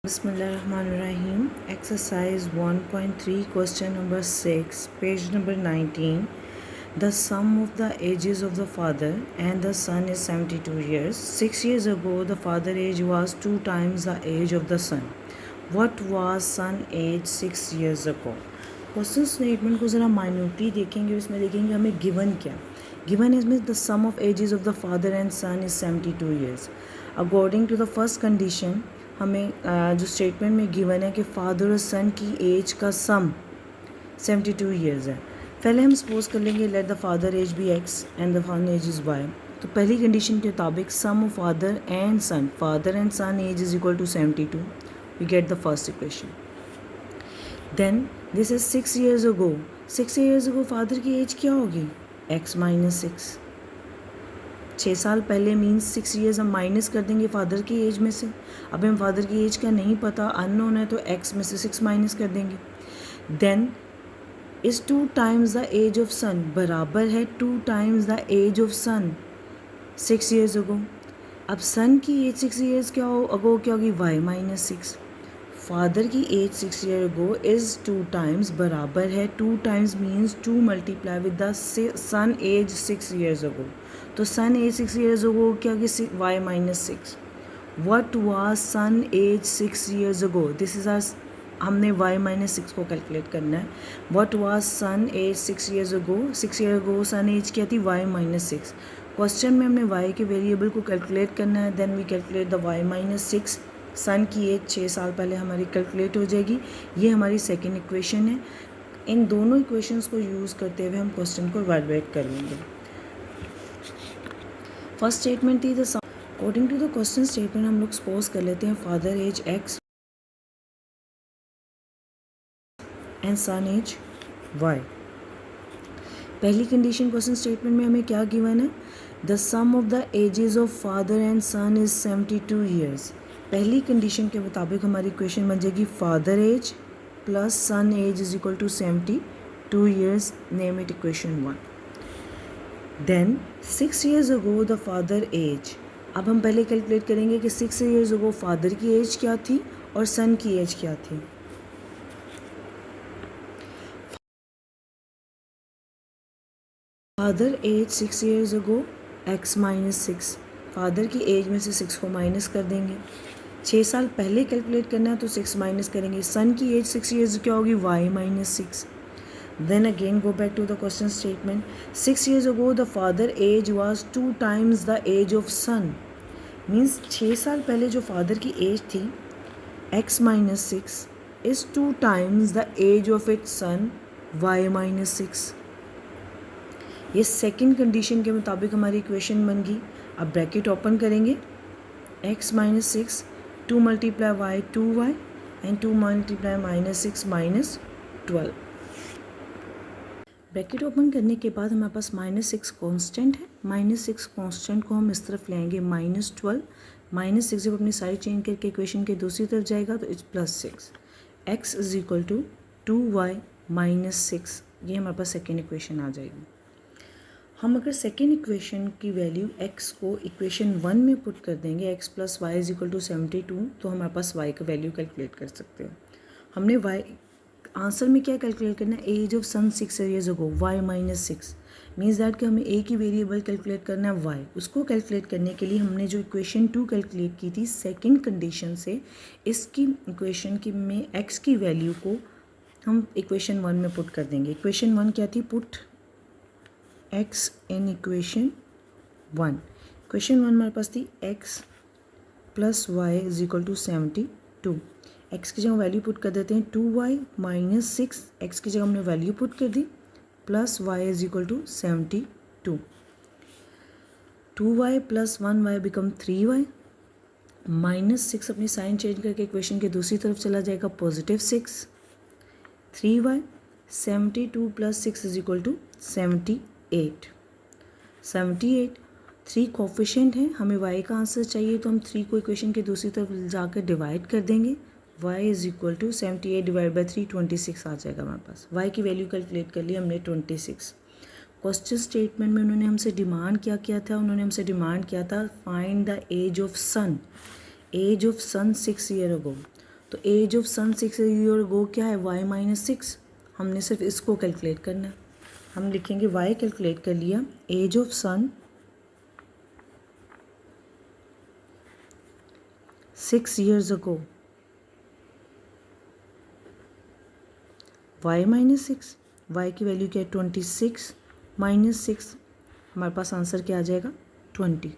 Bismillahirrahmanirrahim. Exercise 1.3, question number 6, page number 19. The sum of the ages of the father and the son is 72 years. 6 years ago, the father age was 2 times the age of the son. What was son age 6 years ago? Question statement को ज़रा minutely देखेंगे. इसमें देखेंगे हमें given क्या. Given is mean the sum of ages of the father and son is 72 years. According to the first condition हमें जो statement में गिवन है कि फादर और सन की एज का सम 72 ईयर्स है. पहले हम सपोज कर लेंगे let the father age be X and the son age is Y. तो पहली कंडीशन के मुताबिक sum of father and son age is equal to 72. We get the first equation. Then this is 6 years ago. 6 years ago father की age क्या होगी? x minus 6. 6 साल पहले means 6 years हम माइनस कर देंगे फादर की एज में से. अब हम फादर की एज का नहीं पता, अननोन है, तो x में से 6 माइनस कर देंगे. Then is 2 times the age of son बराबर है 2 times the age of son 6 years ago. अब सन की एज 6 years क्या होगी? y minus 6. फादर की age 6 year ago is 2 times बराबर है 2 times means 2 multiply with the son age 6 years ago. तो सन एज 6 years ago क्या होगी? y minus 6. What was son age 6 years ago? This is our, हमने y minus 6 को calculate करना है. What was son age 6 years ago? 6 year ago son age क्या थी? y minus 6. Question में हमने y के वेरिएबल को कैलकुलेट करना है. Then we calculate the y minus 6. Son की एज 6 साल पहले हमारी कैलकुलेट हो जाएगी. ये हमारी सेकेंड इक्वेशन है. इन दोनों इक्वेशंस को यूज़ करते हुए हम क्वेश्चन को इवैल्यूएट कर लेंगे. फर्स्ट स्टेटमेंट थी the sum. According to the question statement हम लोग सपोज कर लेते हैं father age x and son age y. पहली कंडीशन क्वेश्चन स्टेटमेंट में हमें क्या गिवन है? The sum of the ages of father and son is 72 years. पहली कंडीशन के मुताबिक हमारी इक्वेशन बन जाएगी father age plus son age is equal to 72 years. Name it equation 1. Then 6 years ago the father age. अब हम पहले calculate करेंगे कि 6 years ago फादर की एज क्या थी और सन की एज क्या थी. Father age 6 years ago x minus 6. Father की एज में से 6 को माइनस कर देंगे. 6 साल पहले कैलकुलेट करना है तो 6 माइनस करेंगे. सन की एज 6 years क्या होगी? y minus 6. Then again go back to the question statement. 6 years ago the father age was 2 times the age of son. Means 6 साल पहले जो फादर की एज थी x minus 6 is 2 times the age of its son y minus 6. ये second condition के मुताबिक हमारी equation बन गई. अब ब्रैकेट ओपन करेंगे. x minus 6 2 multiply y 2y and 2 multiply minus 6 minus 12. Bracket open करने के बाद हमारे पास माइनस 6 कॉन्स्टेंट है. माइनस 6 कॉन्स्टेंट को हम इस तरफ ले आएंगे माइनस 12. माइनस 6 जब अपनी साइड चेंज करके इक्वेशन के दूसरी तरफ जाएगा तो it's plus 6. x is equal to 2y minus 6. ये हमारे पास सेकेंड इक्वेशन आ जाएगी. हम अगर सेकेंड इक्वेशन की वैल्यू x को इक्वेशन 1 में पुट कर देंगे x plus y is equal to 72 तो हमारे पास y का वैल्यू कैलकुलेट कर सकते हो. हमने y आंसर में क्या कैलकुलेट करना है? Age of son 6 years ago y minus 6. Means that कि हमें a की वेरिएबल कैलकुलेट करना है y. उसको कैलकुलेट करने के लिए हमने जो इक्वेशन 2 कैलकुलेट की थी सेकेंड कंडीशन से, इसकी इक्वेशन की में x की वैल्यू को हम इक्वेशन 1 में पुट कर देंगे. इक्वेशन 1 क्या थी? Put x in equation 1. Equation 1 हमारे पास थी x plus y is equal to 72. x की जगह वैल्यू पुट कर देते हैं 2y माइनस 6. x की जगह हमने वैल्यू पुट कर दी plus y is equal to 72. 2y plus 1y become 3y. Minus 6 अपनी साइन चेंज करके इक्वेशन के दूसरी तरफ चला जाएगा positive 6. 3y 72 plus 6 is equal to 78. 3 coefficient है. हमें y का आंसर चाहिए तो हम 3 को इक्वेशन के दूसरी तरफ जाकर डिवाइड कर देंगे. y is equal to 78 divide by 3 26 आ जाएगा हमारे पास. y की वैल्यू कैलकुलेट कर ली हमने 26. क्वेश्चन स्टेटमेंट में उन्होंने हमसे डिमांड क्या किया था? उन्होंने हमसे डिमांड किया था find the age of son. Age of son 6 year ago. तो age of son 6 year ago क्या है, y माइनस 6। हमने सिर्फ इसको कैलकुलेट करना है। हम लिखेंगे y कैलकुलेट कर लिया, age of son 6 years ago, y minus 6, y की वैल्यू क्या है 26 माइनस 6, हमारे पास आंसर क्या आ जाएगा 20।